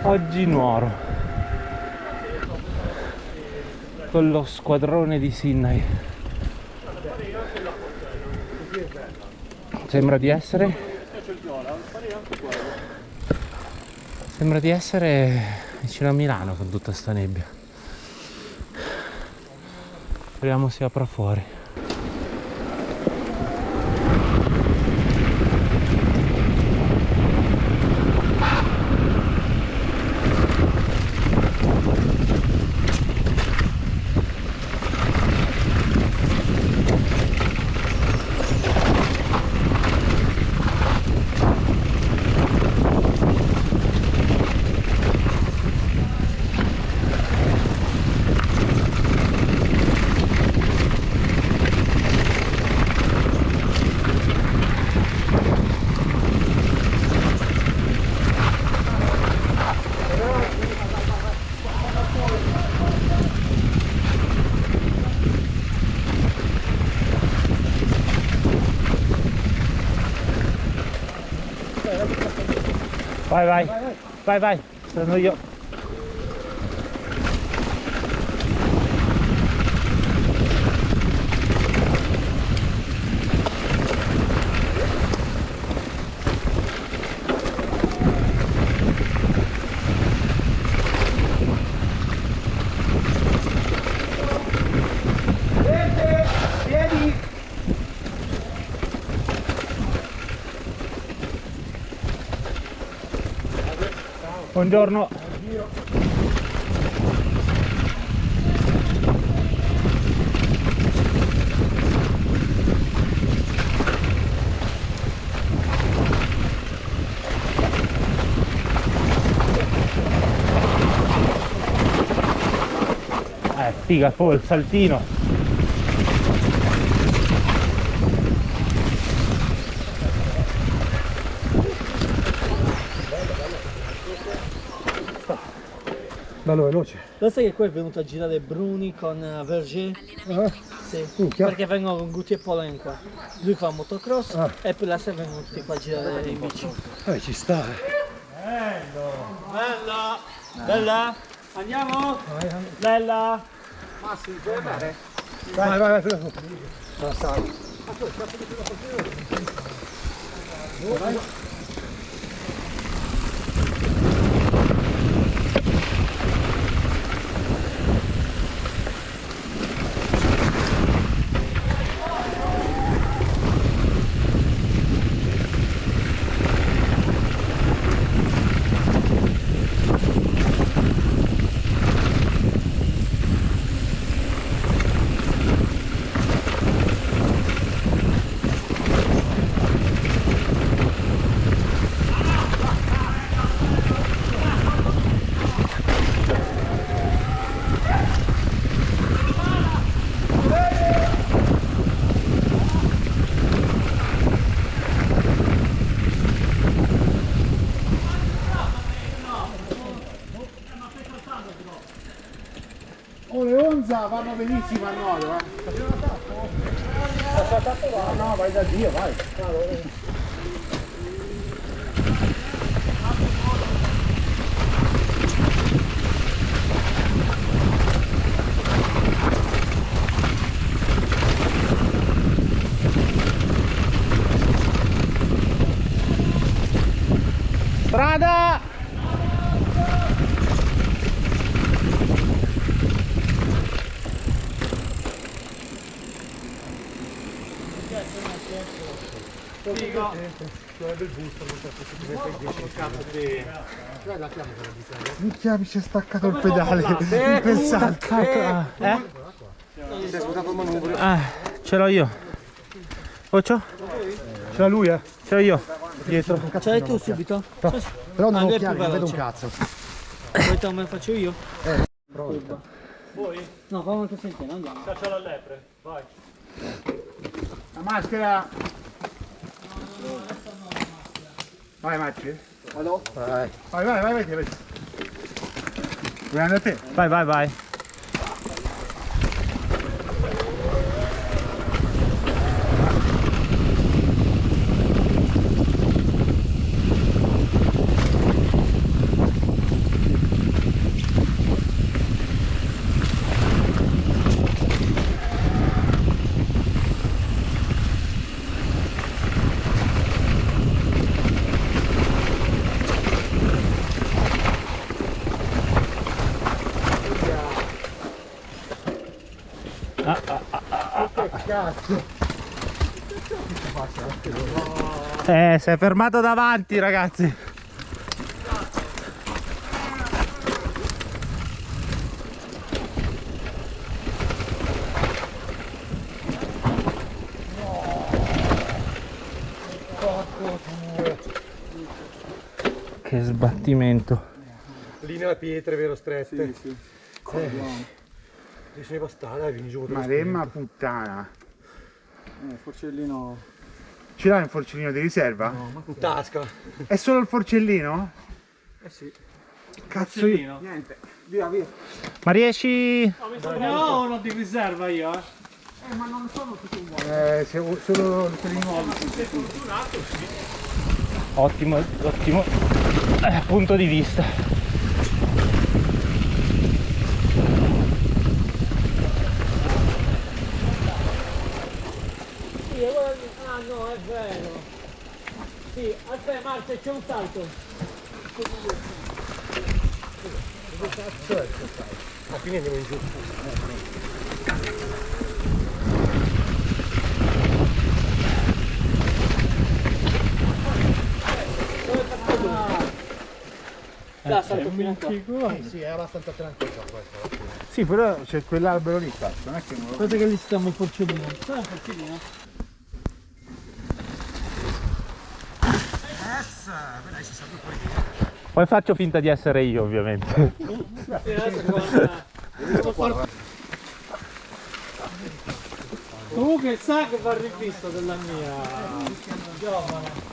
Oggi Nuoro con lo squadrone di Sinai. Sembra di essere vicino a Milano con tutta sta nebbia. Speriamo si apra fuori. Vai, prendo io. Buongiorno. Figa, poi il saltino. Bello veloce. Lo sai che qua è venuto a girare Bruni con Verger? Sì, perché vengono con Guti e Polen qua. Lui fa motocross e poi la sera vengono tutti qua a girare in bici. Ci sta. Bella! Bella! Andiamo? Bella! Massimo, puoi andare? Vai. Vai. Le Onza vanno benissimo a Nuoro, No, vai da Dio, vai. Strada! Minchia, mi si è staccato il pedale. Staccato. Si è svuotato il manubrio. Ce l'ho io. Occio? Ce l'ha lui, Ce l'ho io. Dietro. Ce l'hai tu subito? Però non ho occhiali, non vedo un cazzo. Poi te lo faccio io? Pronto. Voi? No, fammi anche sentire, andiamo. Caccia la lepre, vai. La maschera. Vai Macci. Vado? Vai. Vai. Vuoi andare a te? Vai. cazzo. Si è fermato davanti, ragazzi. Che sbattimento. Lì nella pietra, vero, strette? Sì. Riesce a bastare, dai, vieni giù. Maremma puttana. Forcellino. Ce l'hai un forcellino di riserva? In tasca. È solo il forcellino? Eh sì. Cazzo io. Forcellino. Niente. Via, via. Ma riesci? Ne ho uno di riserva io, Ma non sono tutti uguali. Solo quelli nuovi. Ottimo, ottimo punto di vista. Sì, ah no, è vero. Sì, aspetta Marcia, c'è un salto. Ma quindi andiamo in giù. Là, salto fino a qua. Sì, è abbastanza tranquillo questo. Sì, però c'è quell'albero lì, cazzo, non è che me lo... Aspetta che lì stiamo il forcellino. Sai il forcellino? Poi faccio finta di essere io, ovviamente. Comunque sa che va rivisto della mia giovane.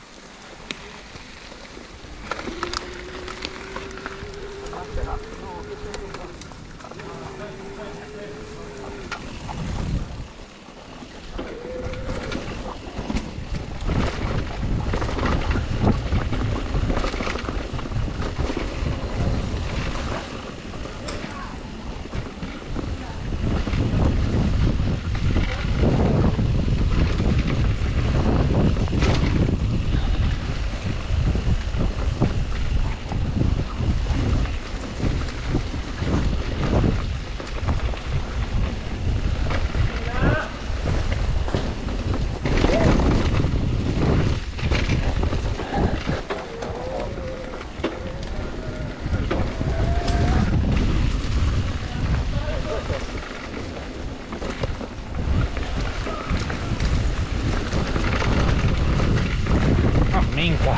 Minchia.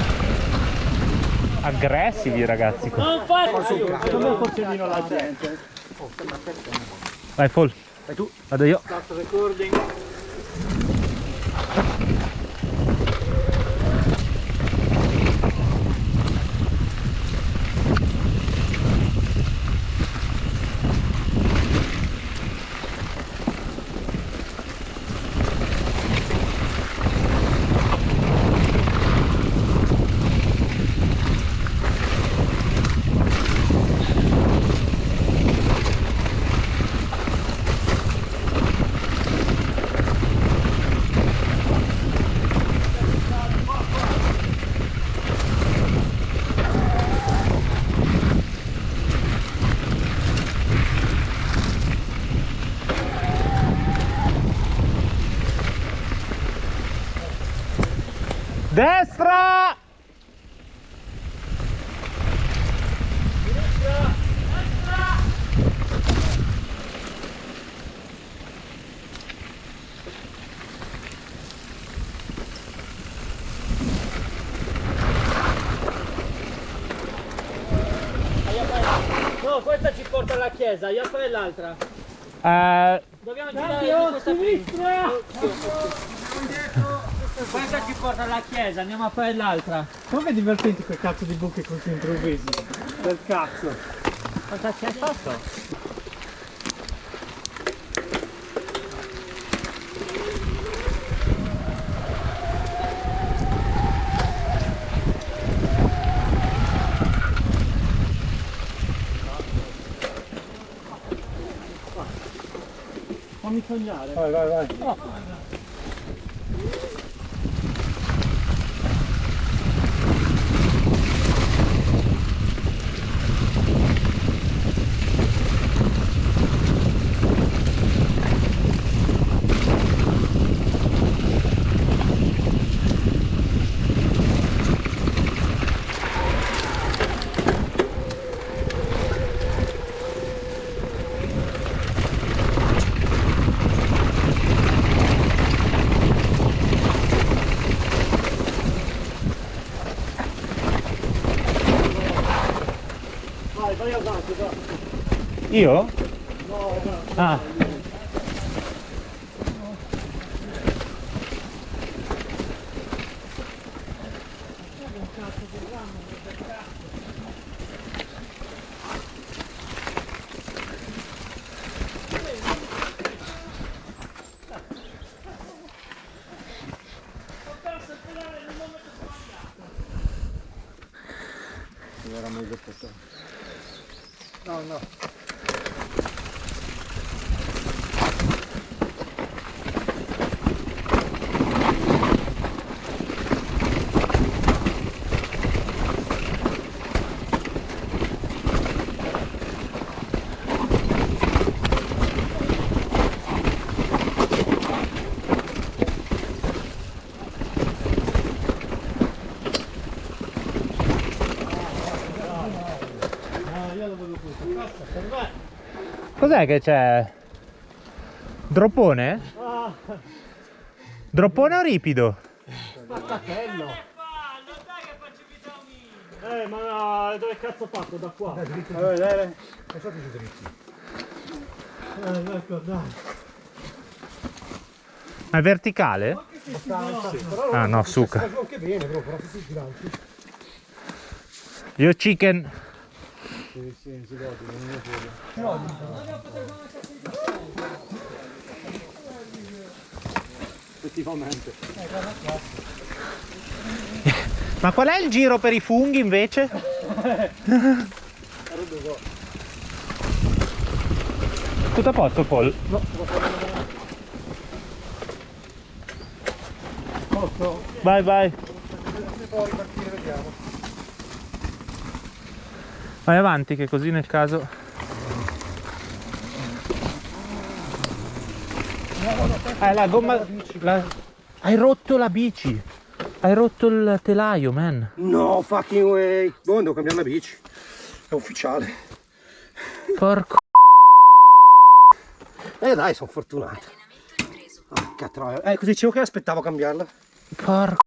Aggressivi, ragazzi. Non fare come il forcellino La là. gente. Vai, Fall. Vai tu. Vado io. Start recording. Destra! No, questa ci porta alla chiesa, io fai l'altra. Dobbiamo girare di questa sinistra. Questa ci porta alla chiesa, andiamo a fare l'altra. Comunque è divertente quel cazzo di buche così improvvisi. Del cazzo. Cosa ci hai fatto? Fammi sognare. Vai, vai, vai. Vai avanti, va. Io? Ah. Era meglio portare. No, no. Cos'è che c'è? Droppone? Droppone o ripido? Spaccatello! Ma dove cazzo ho fatto da qua? Allora, dai. Lasciateci dritti. Ecco, dai. Ma è verticale? Ah no, suca. Anche bene, però se si sganci. Io chicken. Sì, si godi, non mi effettivamente. Ma qual è il giro per i funghi invece? Tutto a posto, Paul? Posso? Vai, vai. Può ripartire, vediamo. Vai avanti che così nel caso... la gomma... Hai rotto la bici! Hai rotto il telaio, man! No fucking way. Boh, devo cambiare la bici. È ufficiale. Porco... Dai, sono fortunato. Porca troia. Così dicevo che aspettavo a cambiarla. Porco...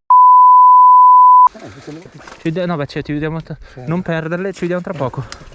No, beh, ci vediamo... Non perderle, ci vediamo tra poco.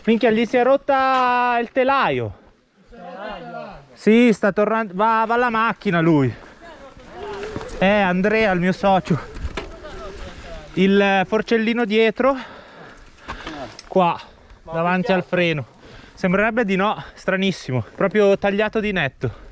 Minchia, gli si è rotta il telaio. Sì, sta tornando. Va alla macchina lui. Andrea, il mio socio. Il forcellino dietro. Qua, davanti al freno. Sembrerebbe di no, stranissimo. Proprio tagliato di netto.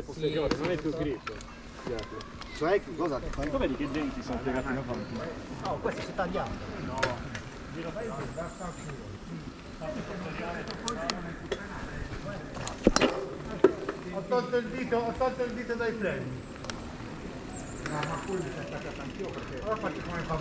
Posteriore, non è più grigio. Cioè, cosa? Tu vedi che i denti sono piegati in avanti? No, questo si è tagliato. Ho tolto il dito dai freni. No, ma poi mi sono attaccato anch'io perché ora faccio come fa.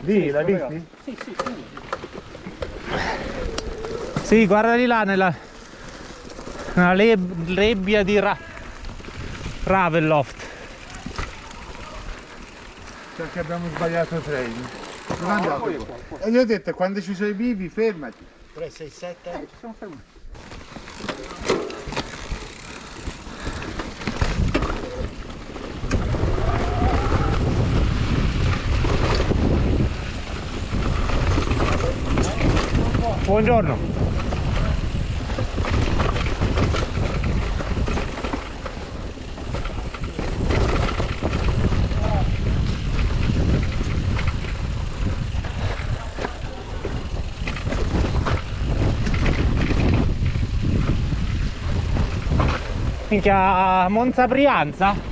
Lì, l'hai visti? Sì, guarda di là nella rebbia di Ravenloft. Perché abbiamo sbagliato il train. Non è andato qua. E gli ho detto, quando ci sono i bivi, fermati. 3, 6, 7. Ci siamo fermati. Buongiorno. Minchia, Monza Brianza?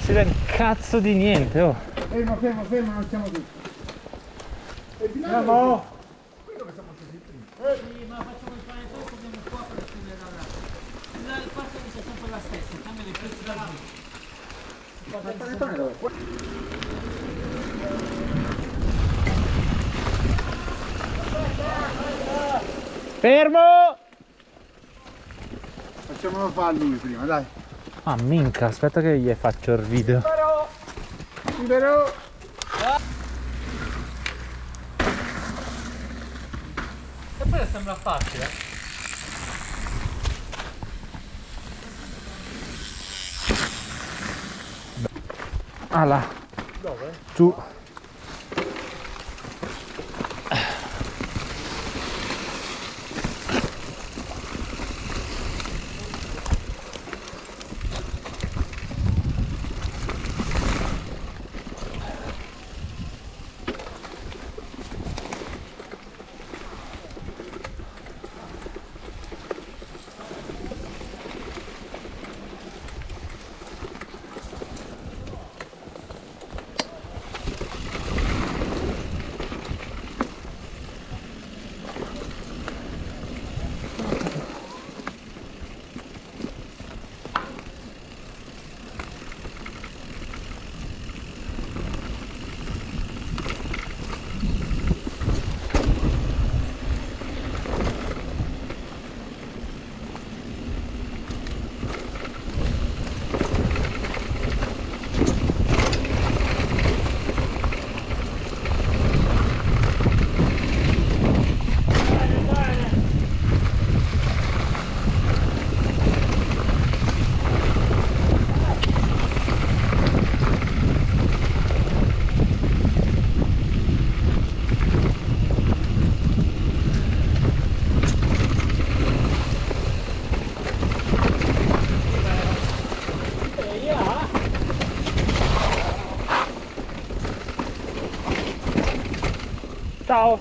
Si vede un cazzo di niente, oh. Fermo, non siamo tutti. Andiamo! Sì, ma facciamo il pane poi andiamo qua per accelerare. Il parco è sempre la stessa, cambia le prezzi da Fermo! Facciamolo fare lui prima, dai. Ah minchia, aspetta che gli faccio il video. Libero! E poi sembra facile. Ah là. Dove? Giù. Ciao.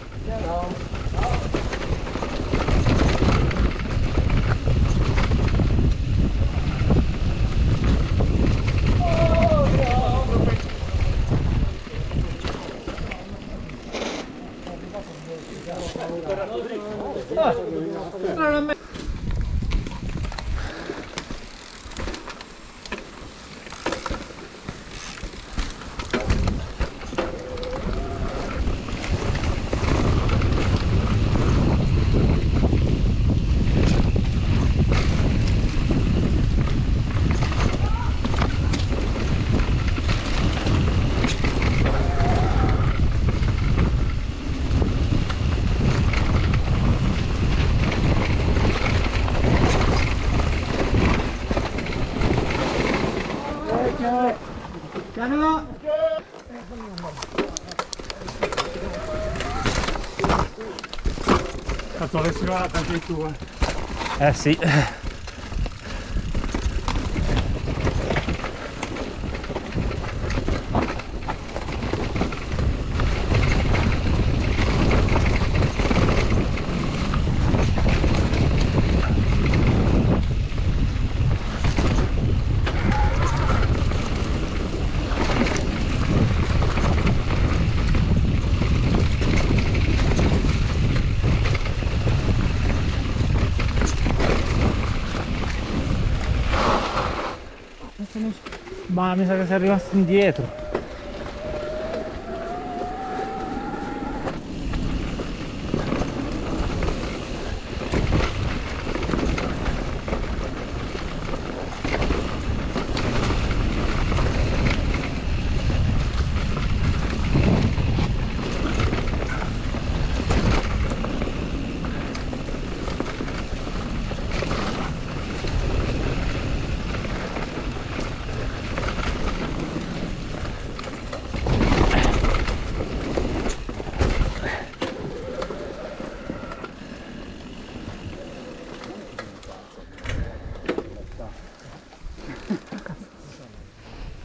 Cazzo, adesso va anche tu. Eh sì. Ma mi sa che sei rimasto indietro.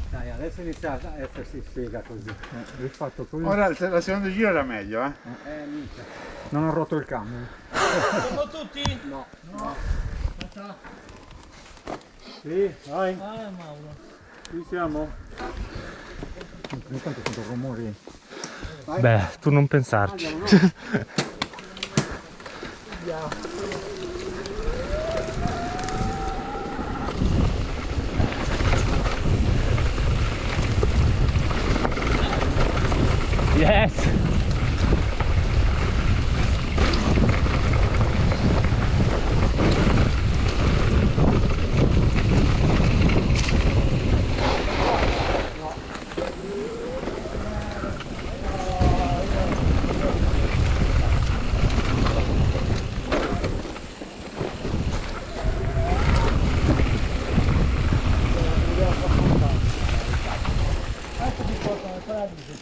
Dai, adesso inizia a essersi sfiga così. Hai fatto così. Ora la seconda giro era meglio, eh? Minchia. Non ho rotto il cambio. Siamo tutti? No. Sì, vai. Ah, Mauro. Ci siamo. Intanto sento rumori. Beh, tu non pensarci. Yes!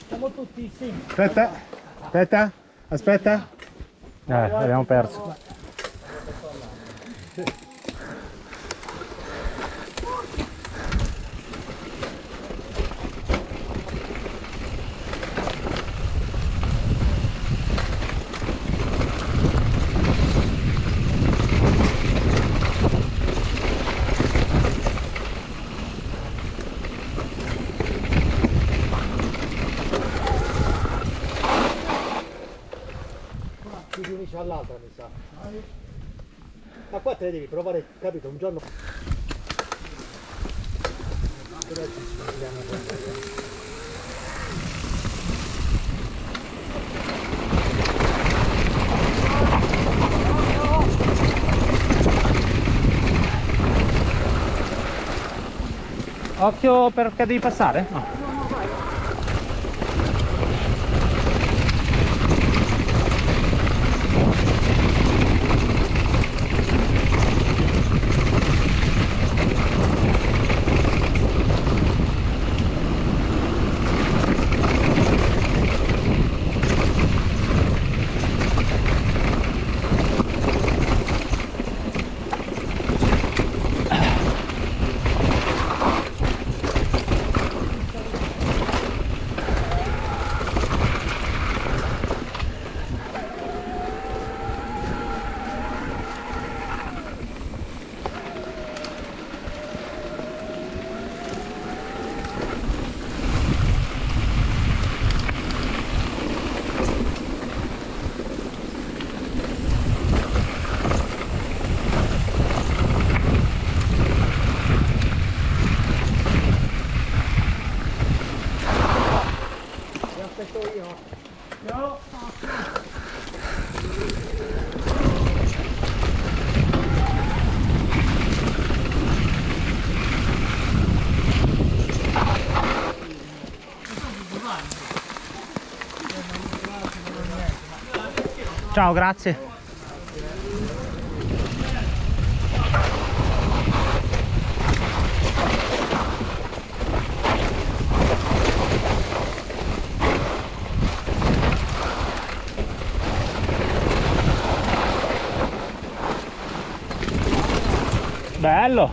Siamo tutti, sì. Aspetta, aspetta, aspetta. Abbiamo perso. Ti unisci all'altra, mi sa. Ma qua te le devi provare, capito? Un giorno. Occhio perché devi passare? No. Ciao, grazie. Bello.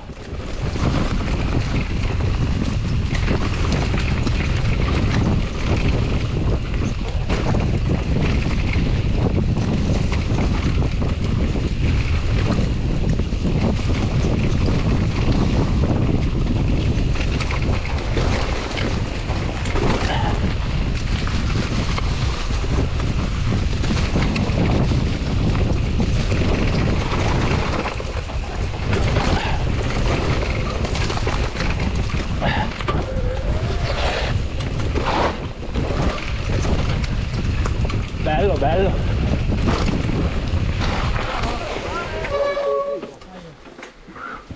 Bello, bello.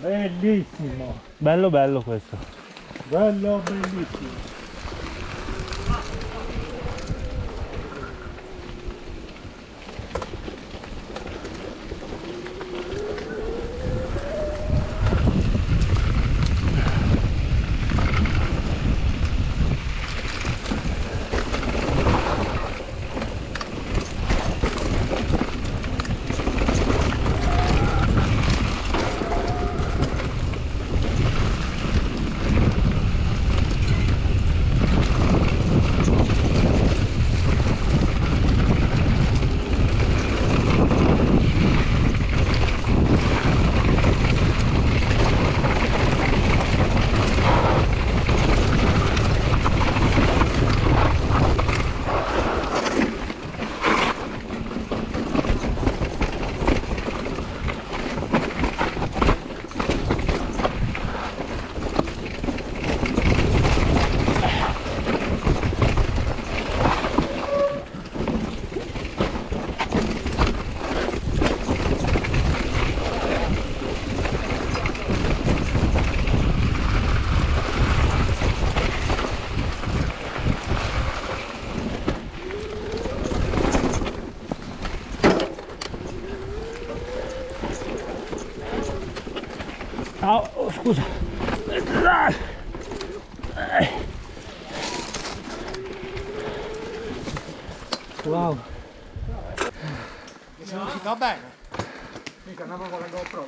Bellissimo, Bello, bello questo. bello, bellissimo. Oh, scusa. Wow. Si va bene. Mica andavo con la GoPro.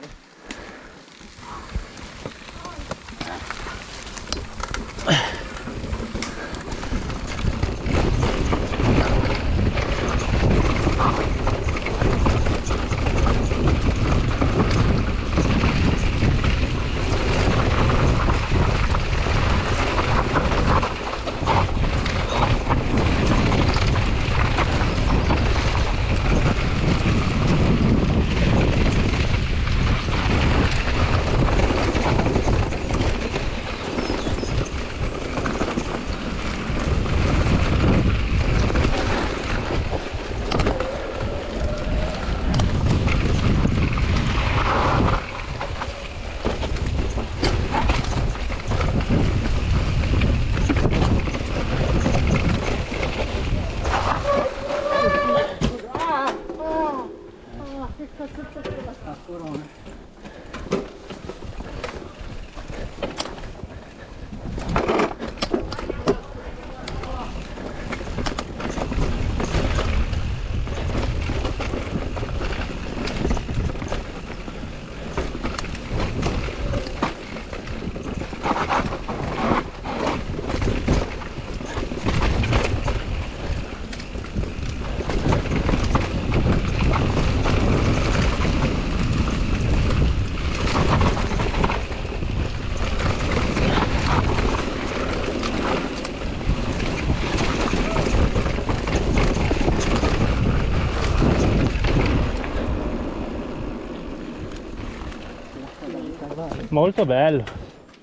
Molto bello.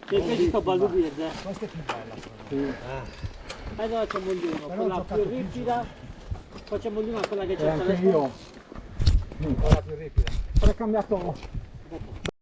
Mi piace sto balubirde. Questa è più bella. No, c'è un mondo, quella più ripida. Facciamo l'una quella che c'è E anche io. Quella più ripida. Però è cambiato